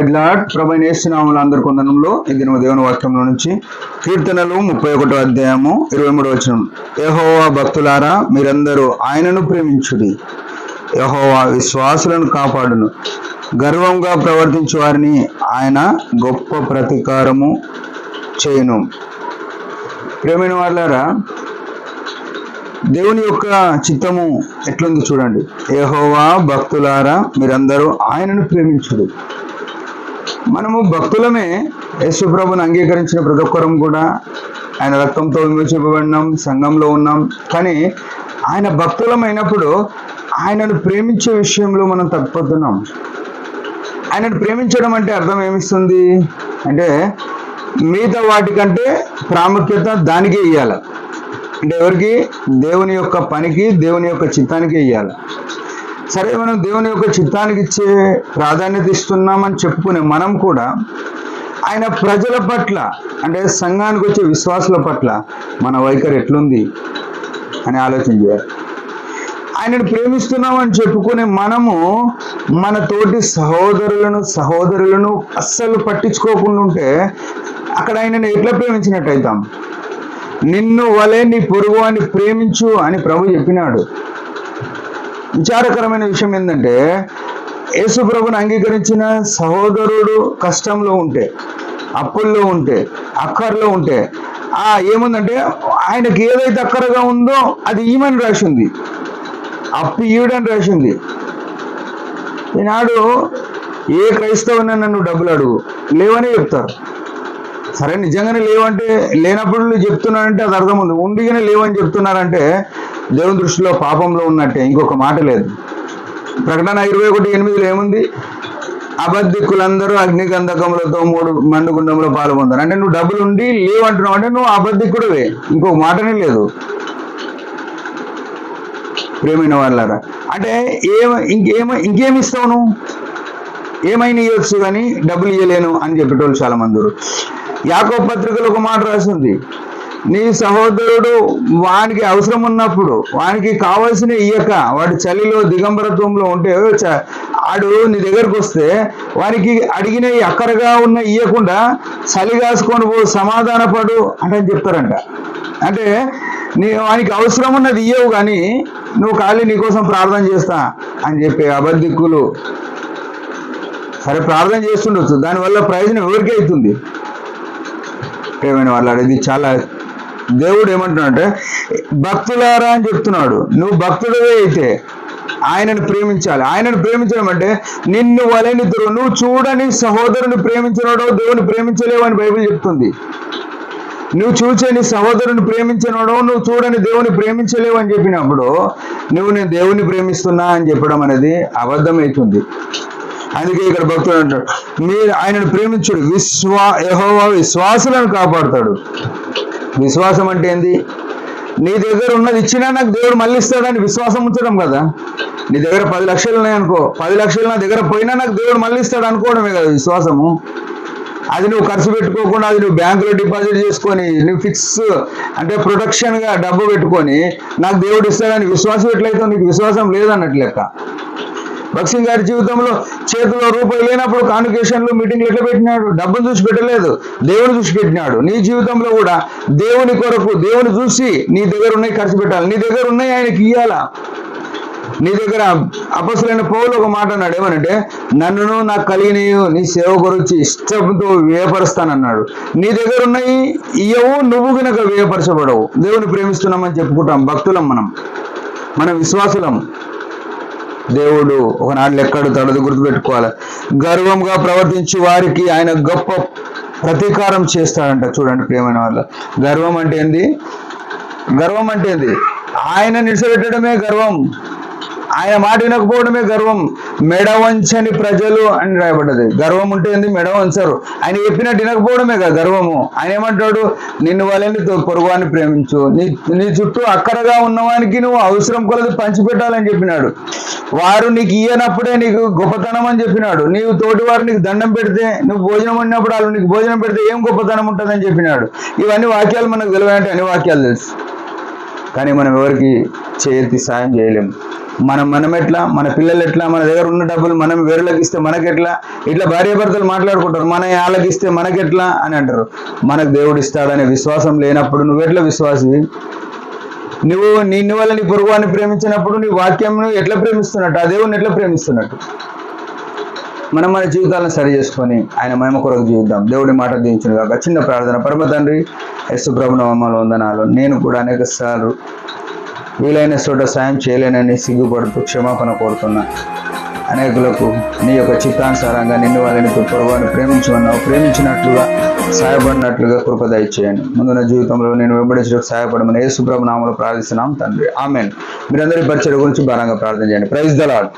Praise lord. ప్రభువైన యేసు నామములో అందరి కొందనంలో ఈ దినము దేవుని వాక్యంలో నుంచి కీర్తనలు 31వ అధ్యాయము 23వ వచనం. యెహోవా భక్తులారా మీరందరూ ఆయనను ప్రేమించుడి. యెహోవా విశ్వాసులను కాపాడును. గర్వంగా ప్రవర్తించు వారిని ఆయన గొప్ప ప్రతీకారము చేయును. ప్రేమైన వాళ్ళారా, దేవుని యొక్క చిత్తము ఎట్లుంది చూడండి. యెహోవా భక్తులారా మీరందరూ ఆయనను ప్రేమించుడు. మనము భక్తులమే. యేసు ప్రభుని అంగీకరించిన ప్రతి ఒక్కరం కూడా ఆయన రక్తంతో విమోచింపబడినాం, సంఘంలో ఉన్నాం. కానీ ఆయన భక్తులమైనప్పుడు ఆయనను ప్రేమించే విషయంలో మనం తప్పిపోతున్నాం. ఆయనను ప్రేమించడం అంటే అర్థం ఏమిస్తుంది అంటే, మిగతా వాటికంటే ప్రాముఖ్యత దానికే ఇవ్వాలి. అంటే ఎవరికి? దేవుని యొక్క పనికి, దేవుని యొక్క చిత్తానికి ఇవ్వాలి. సరే, మనం దేవుని యొక్క చిత్తానికి ఇచ్చే ప్రాధాన్యత ఇస్తున్నామని చెప్పుకునే మనం కూడా ఆయన ప్రజల పట్ల, అంటే సంఘానికి వచ్చే విశ్వాసుల పట్ల మన వైఖరి ఎట్లుంది అని ఆలోచన చేయాలి. ఆయనను ప్రేమిస్తున్నామని చెప్పుకునే మనము మన తోటి సహోదరులను అస్సలు పట్టించుకోకుండా ఉంటే అక్కడ ఆయనను ఎట్లా ప్రేమించినట్టు అవుతాం? నిన్ను వలె నీ పొరుగు అని ప్రేమించు అని ప్రభు చెప్పినాడు. విచారకరమైన విషయం ఏంటంటే, యేసు ప్రభుని అంగీకరించిన సహోదరుడు కష్టంలో ఉంటే, అప్పుల్లో ఉంటే, అక్కర్లో ఉంటే ఏముందంటే ఆయనకి ఏదైతే అక్కరగా ఉందో అది ఈమెను రాసింది, అప్పు ఈవిడని రాసింది. ఈనాడు ఏ క్రైస్తవుని నన్ను డబ్బులు అడుగు, లేవనే చెప్తారు. సరే, నిజంగానే లేవంటే, లేనప్పుడు చెప్తున్నారంటే అది అర్థం ఉంది. ఉండిగానే లేవని చెప్తున్నారంటే దేవుని దృష్టిలో పాపంలో ఉన్నట్టే, ఇంకొక మాట లేదు. ప్రకటన 21:8 ఏముంది? అబద్ధికులందరూ అగ్నిగంధకములతో 3 మండుగుండంలో పాల్గొంటారు. అంటే నువ్వు డబ్బులు ఉండి లేవంటున్నావు అంటే నువ్వు అబద్ధికుడివే, ఇంకొక మాటనే లేదు. ప్రేమైన వాళ్ళారా, అంటే ఇంకేమి ఇస్తావు నువ్వు? ఏమైనా ఇవ్వచ్చు కానీ డబ్బులు ఇవ్వలేను అని చెప్పేటోళ్ళు చాలా మంది. యాకోబు పత్రికలో ఒక మాట రాసింది, నీ సహోదరుడు వానికి అవసరం ఉన్నప్పుడు వానికి కావాల్సిన ఇయ్యక, వాడి చలిలో దిగంబరత్వంలో ఉంటే ఆడు నీ దగ్గరకు వస్తే వానికి అడిగిన అక్కరగా ఉన్న ఇయ్యకుండా చలి కాసుకొని పో, సమాధానపడు అంటే చెప్తారంట. అంటే వానికి అవసరం ఉన్నది ఇయ్యవు కానీ నువ్వు ఖాళీ నీకోసం ప్రార్థన చేస్తా అని చెప్పి అబద్ధికులు. సరే, ప్రార్థన చేస్తుండొచ్చు, దానివల్ల ప్రయోజనం ఎవరికీ అవుతుంది? ఏమైనా వాళ్ళు ఇది చాలా దేవుడు ఏమంటున్నాడంటే భక్తులారా అని చెప్తున్నాడు. నువ్వు భక్తుడివే అయితే ఆయనను ప్రేమించాలి. ఆయనను ప్రేమించడం అంటే నిన్ను వలెనిద్దరు, నువ్వు చూడని సహోదరుని ప్రేమించినోడో దేవుని ప్రేమించలేవు అని బైబిల్ చెప్తుంది. నువ్వు చూచే నీ సహోదరుని ప్రేమించినోడో నువ్వు చూడని దేవుని ప్రేమించలేవు అని చెప్పినప్పుడు నేను దేవుని ప్రేమిస్తున్నా అని చెప్పడం అనేది అబద్ధమవుతుంది. అందుకే ఇక్కడ భక్తుడు అంటాడు, మీరు ఆయనను ప్రేమించుడు. యెహోవా విశ్వాసులను కాపాడుతాడు. విశ్వాసం అంటే ఏంది? నీ దగ్గర ఉన్నది ఇచ్చినా నాకు దేవుడు మళ్ళీ ఇస్తాడని విశ్వాసం ఉంచడం కదా. నీ దగ్గర 10 లక్షలు ఉన్నాయనుకో, 10 లక్షలు నా దగ్గర పోయినా నాకు దేవుడు మళ్ళీ ఇస్తాడు అనుకోవడమే కదా విశ్వాసము. అది నువ్వు ఖర్చు పెట్టుకోకుండా, అది నువ్వు బ్యాంకులో డిపాజిట్ చేసుకొని, నువ్వు ఫిక్స్ అంటే ప్రొటెక్షన్గా డబ్బు పెట్టుకొని నాకు దేవుడు ఇస్తాడని విశ్వాసం ఎట్లయితే నీకు విశ్వాసం లేదన్నట్లు లెక్క. భక్సింగ్ గారి జీవితంలో చేతిలో రూపాయి లేనప్పుడు కాన్వకేషన్లు, మీటింగ్లు ఎట్లా పెట్టినాడు? డబ్బును చూసి పెట్టలేదు, దేవుని చూసి పెట్టినాడు. నీ జీవితంలో కూడా దేవుని కొరకు, దేవుని చూసి నీ దగ్గర ఉన్నాయి ఖర్చు పెట్టాలి. నీ దగ్గర ఉన్నాయి ఆయనకి ఇయ్యాలా. నీ దగ్గర అపొస్తలుడైన పౌలు ఒక మాట అన్నాడు, ఏమనంటే నన్నును నాకు కలిగిన నీ సేవ గురించి ఇష్టంతో వ్యయపరుస్తానన్నాడు. నీ దగ్గర ఉన్నాయి ఇయ్యవు, నువ్వు కనుక వ్యయపరచబడవు. దేవుని ప్రేమిస్తున్నామని చెప్పుకుంటాం, భక్తులం మనం విశ్వాసులం. దేవుడు ఒకనాడు లెక్కడు తడదు, గుర్తుపెట్టుకోవాలి. గర్వంగా ప్రవర్తించి వారికి ఆయన గొప్ప ప్రతీకారం చేస్తాడంట. చూడండి ప్రియమైన వాళ్ళ, గర్వం అంటే ఏంది? ఆయన నిడిచిపెట్టడమే గర్వం, ఆయన మాట వినకపోవడమే గర్వం. మెడవంచని ప్రజలు అని రాయబడ్డది. గర్వం ఉంటే ఏంది? మెడవంచరు. ఆయన చెప్పినట్టు వినకపోవడమే కదా గర్వము. ఆయన ఏమంటాడు? నిన్ను వాళ్ళని పొరుగువాన్ని ప్రేమించు, నీ చుట్టూ అక్కరగా ఉన్నవానికి నువ్వు అవసరం కొలది పంచిపెట్టాలని చెప్పినాడు. వారు నీకు ఇయ్యనప్పుడే నీకు గొప్పతనం అని చెప్పినాడు. నీవు తోటి వారు నీకు దండం పెడితే, నువ్వు భోజనం వండినప్పుడు వాళ్ళు నీకు భోజనం పెడితే ఏం గొప్పతనం ఉంటుందని చెప్పినాడు. ఇవన్నీ వాక్యాలు మనకు తెలియాలంటే అన్ని వాక్యాలు తెలుసు, కానీ మనం ఎవరికి చేతి సాయం చేయలేము. మనం ఎట్లా, మన పిల్లలు ఎట్లా, మన దగ్గర ఉన్న డబ్బులు మనం వేరేలకు ఇస్తే మనకెట్లా, ఇట్లా భార్యాభర్తలు మాట్లాడుకుంటారు. మన వాళ్ళకి ఇస్తే మనకెట్లా అని అంటారు. మనకు దేవుడు ఇస్తాడనే విశ్వాసం లేనప్పుడు నువ్వెట్లా విశ్వాసివి? నువ్వు నిన్ను వల్ల నీ పొరుగువాన్ని ప్రేమించినప్పుడు నీ వాక్యంను ఎట్లా ప్రేమిస్తున్నట్టు, ఆ దేవుడిని ఎట్లా ప్రేమిస్తున్నట్టు? మనం మన జీవితాలను సరి చేసుకొని ఆయన మహిమ కొరకు జీవిద్దాం. దేవుడి మాట దీవించును గాక. చిన్న ప్రార్థన. పరమ తండ్రి, యేసు ప్రభు నామములో వందనాలు. నేను కూడా అనేక సార్లు వీలైన చోట సాయం చేయలేనని సిగ్గుపడుతూ క్షమాపణ కోరుతున్నా. అనేకులకు నీ యొక్క చిత్తానుసారంగా నిన్ను వాళ్ళని పొరుగువాన్ని ప్రేమించమన్నావు, ప్రేమించినట్లుగా సహాయపడినట్లుగా కృప దయచేయండి. ముందున్న జీవితంలో నేను వెంబడించడానికి సహాయపడమని యేసు ప్రభు నామములో ప్రార్థిస్తున్నాం తండ్రి. ఆమేన్. మీరందరి పరిచయం గురించి బలంగా ప్రార్థన చేయండి. Praise the lord.